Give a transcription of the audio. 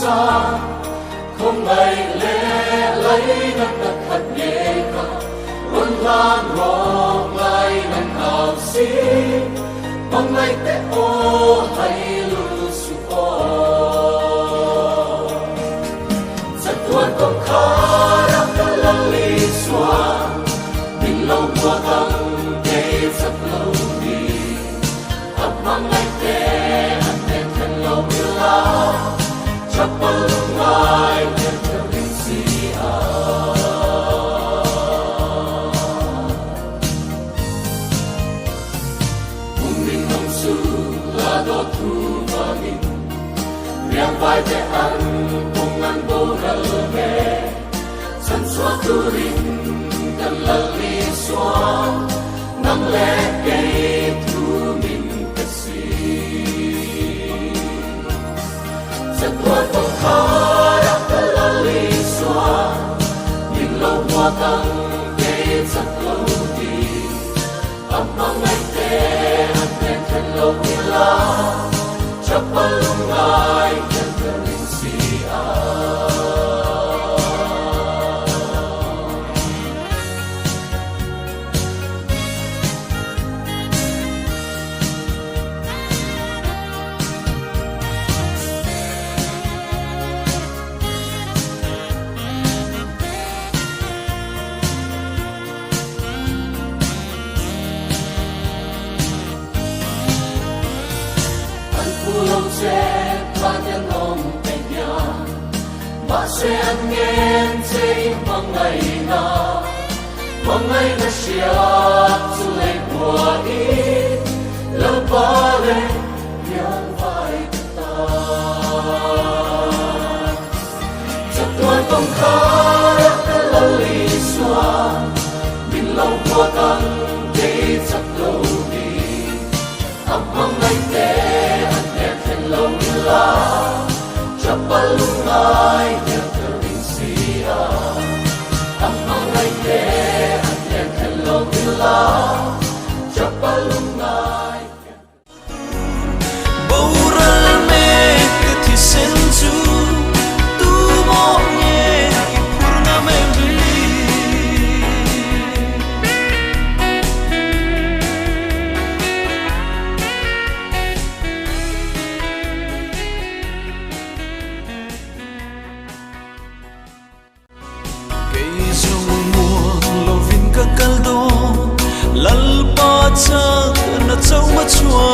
xa không ngày lẽ lấy đất đất thật nhẹ cả luôn lan rò ngay nằm hào xí bằng ngày té ô hay lu su o giật tuôn công khá đắp đất lần lý xóa mình lâu qua tăng cây rất lâu đi ấp mang ngày té ăn đêm thân lâu như lá chắp bờ ngai đêm theo linh si mình nông su là đô thu và mình riêng vai để ăn cùng ăn bố rơ về sân xóa tu rin cần lần đi xóa nắng lẽ cây thu mình cất xì giấc mơ không khó đắp tới lần đi xóa nhưng lâu hoa tăng cây rất lâu đi ấm mang ngày tê ăn đêm thân lâu như lá chấp bắn lung ngai nhân cơ linh si lâu che ba nhân ôm tình nhà mà sẽ ăn nghe trên bằng ngày na xia zu lệ của ít lâu ba lệ nhang vai ta chợt tuôn công khá đã lâu đi xóa mình lâu qua tăng để chợt lâu đi ấm mong ngày tê lâu như lá chắp bắn lung ngai theo cơ linh si ấm mong ngày tê ăn đêm thân lâu như lá chắp bắn lung ngai bầu ra mê cứ thì sen chu tu mong nhé purna me caldo lalpa cha na chau ma chua